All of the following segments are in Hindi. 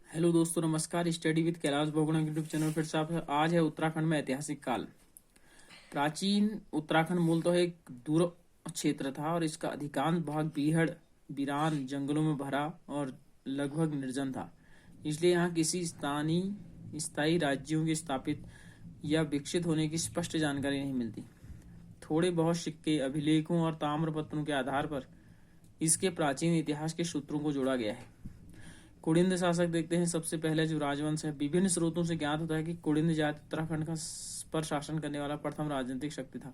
हेलो दोस्तों, नमस्कार। Study with Kailash Bogra YouTube channel फिर से आप। आज है उत्तराखंड में ऐतिहासिक काल। प्राचीन उत्तराखंड मूलतः एक दूर क्षेत्र था और इसका अधिकांश भाग बीहड़ वीरान जंगलों में भरा और लगभग निर्जन था। इसलिए यहाँ किसी स्थायी राज्यों के स्थापित या विकसित होने की स्पष्ट जानकारी नहीं मिलती। थोड़े बहुत सिक्के, अभिलेखों और ताम्रपत्रों के आधार पर इसके प्राचीन इतिहास के सूत्रों को जोड़ा गया है। कुड़िंद शासक देखते हैं। सबसे पहले जो राजवंश है, विभिन्न स्रोतों से ज्ञात होता है कि कुड़िंद जाति उत्तराखंड का पर शासन करने वाला प्रथम राजनीतिक शक्ति था।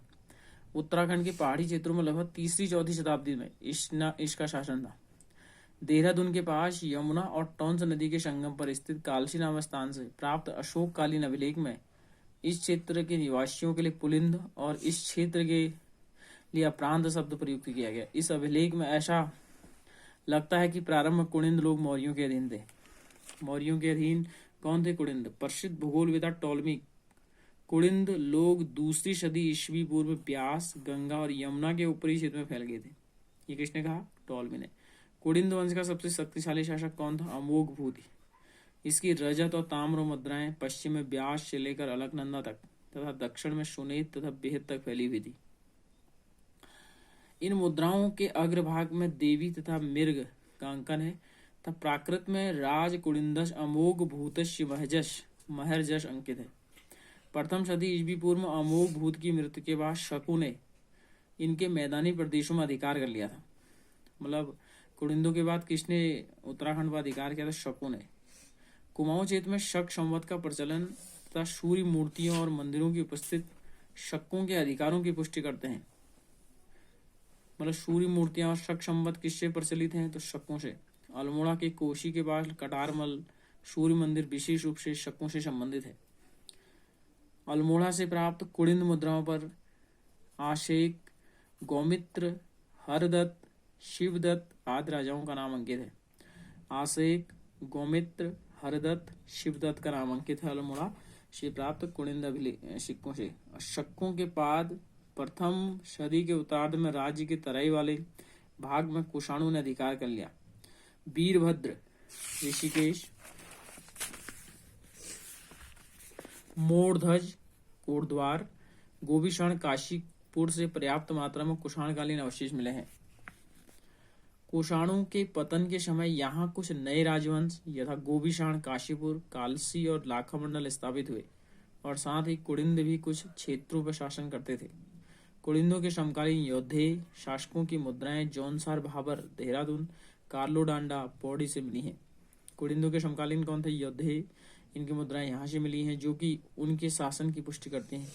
उत्तराखंड के पहाड़ी क्षेत्रों में लगभग तीसरी चौथी शताब्दी में इसका शासन था। देहरादून के पास यमुना और टोंस नदी के संगम पर स्थित कालसी नामक स्थान से प्राप्त अशोककालीन अभिलेख में इस क्षेत्र के निवासियों के लिए पुलिंद और इस क्षेत्र के लिए प्रांत शब्द प्रयुक्त किया गया। इस अभिलेख में ऐसा लगता है कि प्रारंभ में कुड़िंद लोग मौर्यों के अधीन थे। मौर्यों के अधीन कौन थे? कुड़िंद। प्रसिद्ध भूगोलवेत्ता टॉलमी कुड़िंद लोग दूसरी सदी ईस्वी पूर्व में ब्यास, गंगा और यमुना के ऊपरी क्षेत्र में फैल गए थे। ये किसने कहा? टॉलमी ने। कुड़िंद वंश का सबसे शक्तिशाली शासक कौन था? अमोघभूति। इसकी रजत और ताम्र मुद्राएं पश्चिम में ब्यास से लेकर अलकनंदा तक तथा दक्षिण में सुनेत तथा बेहद तक फैली हुई थी। इन मुद्राओं के अग्रभाग में देवी तथा मृग का अंकन है तथा प्राकृत में राज कुड़िंदस अमोघ भूतस्य महर्जश अंकित है। प्रथम सदी ईस्वी पूर्व में अमोघ भूत की मृत्यु के बाद शकु ने इनके मैदानी प्रदेशों में अधिकार कर लिया था। मतलब कुड़िंदों के बाद किसने उत्तराखंड पर अधिकार किया था? शकु ने। कुमाऊं क्षेत्र में शक संवत का प्रचलन तथा सूर्य मूर्तियों और मंदिरों की उपस्थित शकों के अधिकारों की पुष्टि करते हैं। मतलब सूर्य मूर्तियां और शक संवत किससे प्रचलित हैं? तो शकों से। अल्मोड़ा के कोशी के पास कटारमल सूर्य मंदिर विशेष रूप से शकों से संबंधित है। अल्मोड़ा से प्राप्त कुड़िंद मुद्राओं पर आशेक, गौमित्र, हरदत्त, शिवदत्त आदि राजाओं का नाम अंकित है। आशेक, गौमित्र, हरदत्त, शिवदत्त का नाम अंकित है अल्मोड़ा से प्राप्त कुड़िंद सिक्कों से। शकों के बाद प्रथम सदी के उत्तरार्ध में राज्य के तराई वाले भाग में कुषाणों ने अधिकार कर लिया। वीरभद्र, ऋषिकेश, मोरध्वज, कोटद्वार, गोभिषण, काशीपुर से पर्याप्त मात्रा में कुषाणकालीन अवशेष मिले हैं। कुषाणों के पतन के समय यहाँ कुछ नए राजवंश यथा गोभिषण, काशीपुर, कालसी और लाखा मंडल स्थापित हुए और साथ ही कुड़िंद भी कुछ क्षेत्रों पर शासन करते थे। कुड़िंदों के समकालीन योद्धे शासकों की मुद्राएं जौनसार भाबर, देहरादून, कार्लो डांडा, पौड़ी से मिली हैं। कुड़िंदों के समकालीन कौन थे? योद्धे। इनकी मुद्राएं यहाँ से मिली हैं जो कि उनके शासन की पुष्टि करते हैं।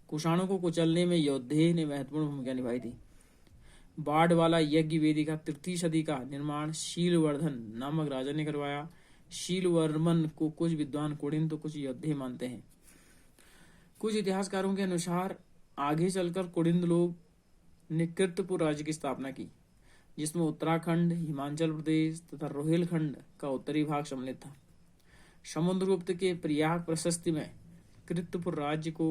कुषाणों को कुचलने में योद्धे ने महत्वपूर्ण भूमिका निभाई थी। बाढ़ वाला यज्ञ वेदी का तृतीय सदी का निर्माण शीलवर्धन नामक राजा ने करवाया। शीलवर्मन को कुछ विद्वान कुड़िंद तो कुछ योद्धे मानते हैं। कुछ इतिहासकारों के अनुसार आगे चलकर कुड़िंद लोग ने कीर्तपुर राज्य की स्थापना की, जिसमें उत्तराखंड, हिमाचल प्रदेश तथा रोहिलखंड का उत्तरी भाग सम्मिलित था। समुद्रगुप्त के प्रयाग प्रशस्ति में कीर्तपुर राज्य को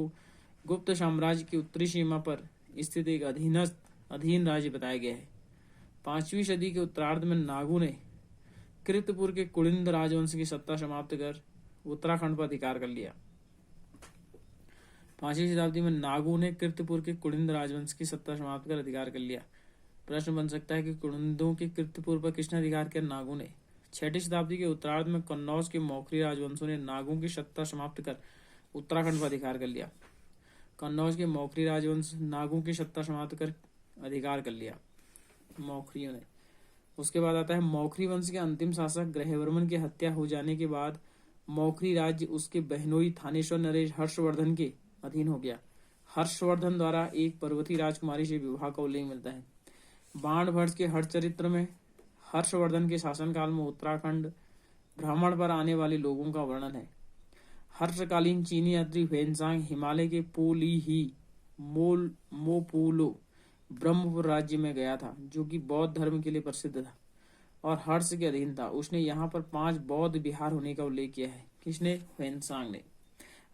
गुप्त साम्राज्य की उत्तरी सीमा पर स्थित एक अधीन राज्य बताया गया है। 5वीं सदी के उत्तरार्ध में नागू ने कीर्तपुर के कुड़िंद राजवंश की सत्ता समाप्त कर उत्तराखंड पर अधिकार कर लिया। 5वीं शताब्दी में नागू ने कीर्तपुर के कुड़िंद राजवंश की सत्ता समाप्त कर अधिकार कर लिया। प्रश्न बन सकता है कि कुड़िंदों के कीर्तपुर पर किसने अधिकार किया? नागू ने। 6वीं शताब्दी के उत्तरार्ध में कन्नौज के मौखरी राजवंशों ने नागू की सत्ता समाप्त कर उत्तराखंड पर अधिकार कर लिया। कन्नौज के मौखरी राजवंश नागू की सत्ता समाप्त कर अधिकार कर लिया मौखरियों ने। उसके बाद आता है मौखरी वंश के अंतिम शासक ग्रहवर्मन की हत्या हो जाने के बाद मौखरी राज्य उसके बहनोई थानेश्वर नरेश हर्षवर्धन के अधीन हो गया। हर्षवर्धन द्वारा एक पर्वतीय राजकुमारी से विवाह का उल्लेख मिलता है। बाणभट्ट के हर्षचरित्र में हर्षवर्धन के शासनकाल में उत्तराखंड भ्रमण पर आने वाले लोगों का वर्णन है। हर्षकालीन चीनी यात्री ह्वेनसांग हिमालय के मोपुलो ब्रह्मपुर राज्य में गया था, जो कि बौद्ध धर्म के लिए प्रसिद्ध था और हर्ष के अधीन था। उसने यहाँ पर 5 बौद्ध विहार होने का उल्लेख किया है। किसने? ह्वेनसांग ने।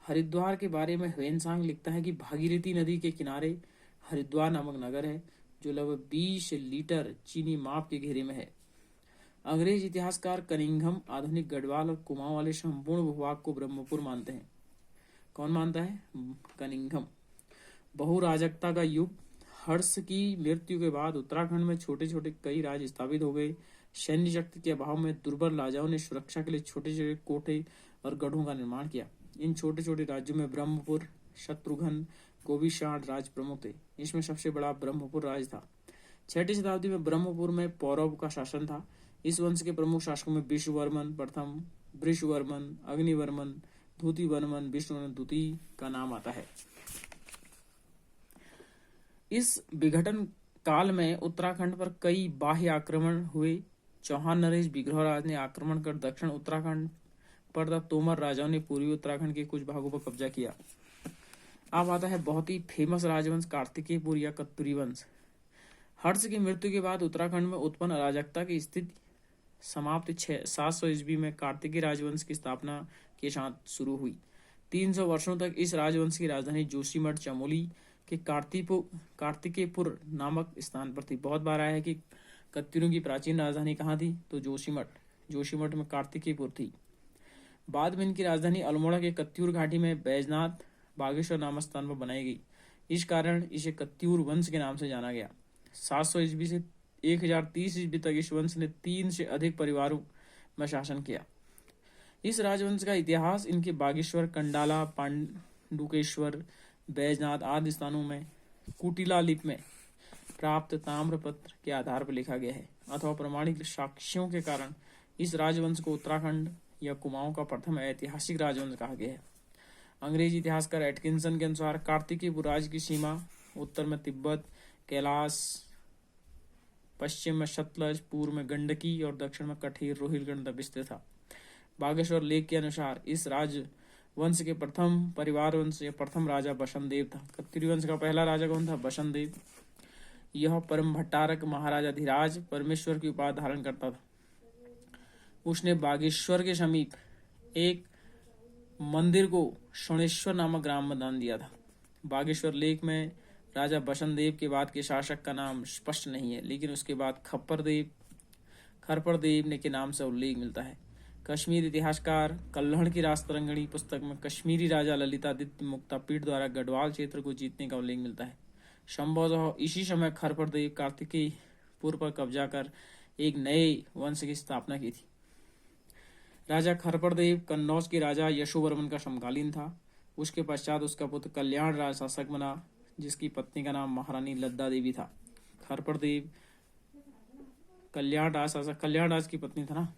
हरिद्वार के बारे में ह्वेनसांग लिखता है कि भागीरथी नदी के किनारे हरिद्वार नामक नगर है जो लगभग 20 लीटर चीनी माप के घेरे में है। अंग्रेज इतिहासकार कनिंघम आधुनिक गढ़वाल और कुमाऊं वाले संपूर्ण भूभाग को ब्रह्मपुर मानते हैं। कौन मानता है? कनिंघम। बहुराजकता का युग। हर्ष की मृत्यु के बाद उत्तराखंड में छोटे छोटे कई राज्य स्थापित हो गए। सैन्य शक्ति के अभाव में दुर्बल राजाओं ने सुरक्षा के लिए छोटे छोटे कोटे और गढ़ों का निर्माण किया। इन छोटे छोटे राज्यों में ब्रह्मपुर, शत्रुघ्न, गोविषाण राज प्रमुख थे। इसमें सबसे बड़ा ब्रह्मपुर राज था। 6वीं शताब्दी में ब्रह्मपुर में पौरव का शासन था। इस वंश के प्रमुख शासकों में विष्णुवर्मन प्रथम, वृषवर्मन, अग्निवर्मन, धूतिवर्मन, विष्णुवर्मन द्वितीय का नाम आता है। इस विघटन काल में उत्तराखंड पर कई बाह्य आक्रमण हुए। चौहान नरेश विग्रहराज ने आक्रमण कर दक्षिण उत्तराखंड पर तथा तोमर राजाओं ने पूर्वी उत्तराखंड के कुछ भागों पर कब्जा किया। अब आता है बहुत ही फेमस राजवंश कार्तिकेयपुर या कत्यूरी वंश। हर्ष की मृत्यु के बाद उत्तराखंड में उत्पन्न अराजकता की स्थिति समाप्त 700 ईस्वी में कार्तिकेय राजवंश की स्थापना के साथ शुरू हुई। 300 वर्षों तक इस राजवंश की राजधानी जोशीमठ चमोली के कार्तिकेयपुर नामक स्थान पर थी। बहुत बार आया है कि कत्यूरों की प्राचीन राजधानी कहाँ थी, तो जोशीमठ में कार्तिकेयपुर थी। बाद में इनकी राजधानी अल्मोड़ा के कत्यूर घाटी में बैजनाथ बागेश्वर नामक स्थान पर बनाई गई। इस कारण इसे कत्यूर वंश के नाम से जाना गया। 700 ईस्वी से 1030 ईस्वी तक इस वंश ने 3 से अधिक परिवारों में शासन किया। इस राजवंश का इतिहास इनके बागेश्वर, कंडाला, पांडुकेश्वर, बैजनाथ आदि स्थानों में कुटिला लिपि में प्राप्त ताम्रपत्र के आधार पर लिखा गया है अथवा प्रमाणिक साक्ष्यों के कारण इस राजवंश को उत्तराखंड या कुमाऊं का प्रथम ऐतिहासिक राजवंश कहा गया है। अंग्रेजी इतिहासकार एटकिंसन के अनुसार कार्तिकेयपुर राज्य की सीमा उत्तर में तिब्बत, कैलाश, पश्चिम में सतलज, पूर्व में गंडकी और दक्षिण में कठीर रोहिलखंड तक विस्तृत था। बागेश्वर लेख के अनुसार इस राजवंश के प्रथम परिवार वंश या प्रथम राजा बसन देव था। कत्यूरी वंश का पहला राजा कौन था? बसन देव। यह परम भट्टारक महाराजा धीराज परमेश्वर की उपाधि धारण करता था। उसने बागेश्वर के समीप एक मंदिर को शोणेश्वर नामक ग्राम में दान दिया था। बागेश्वर लेख में राजा बसन देव के बाद के शासक का नाम स्पष्ट नहीं है, लेकिन उसके बाद खरपर देव ने के नाम से उल्लेख मिलता है। कश्मीर इतिहासकार कल्हड़ की राजतरंगिणी पुस्तक में कश्मीरी राजा ललितादित्य मुक्तापीठ द्वारा गढ़वाल क्षेत्र को जीतने का उल्लेख मिलता है। संभवतः इसी समय खरपर देव कार्तिकेयपुर पर कब्जा कर एक नए वंश की स्थापना की थी। राजा खरपर देव कन्नौज के राजा यशोवर्मन का समकालीन था। उसके पश्चात उसका पुत्र कल्याण राज शासक बना, जिसकी पत्नी का नाम महारानी लद्दा देवी था। खरपर देव कल्याण राज की पत्नी था ना,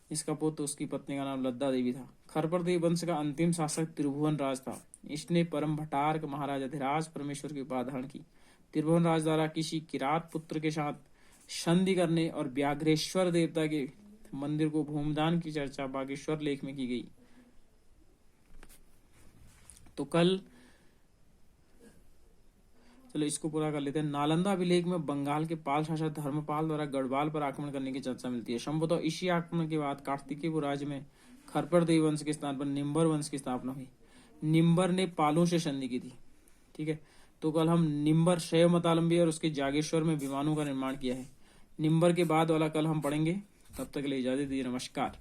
इसका पुत्र, उसकी पत्नी का नाम लद्दा देवी था। खरपर देव वंश का अंतिम शासक त्रिभुवन राज था। इसने परम भट्टारक महाराजा धीराज परमेश्वर की उपाधि धारण की। त्रिभुवन राज द्वारा किसी किरात पुत्र के साथ संधि करने और व्याघ्रेश्वर देवता के मंदिर को भूमिदान की चर्चा बागेश्वर लेख में की गई। तो कल चलो इसको पूरा कर लेते हैं। नालंदा अभिलेख में बंगाल के पाल शासक धर्मपाल द्वारा गढ़वाल पर आक्रमण करने की चर्चा मिलती है। संभवतः इसी आक्रमण के बाद कार्तिकेयपुर राज्य में खरपर देव वंश के स्थान पर निम्बर वंश की स्थापना हुई। निम्बर ने पालों से संधि की थी। ठीक है, तो कल हम निम्बर शैव मतालंबी और उसके जागेश्वर में विमानों का निर्माण किया है। निम्बर के बाद वाला कल हम पढ़ेंगे। तब तक के लिए इजाजत दीजिए। नमस्कार।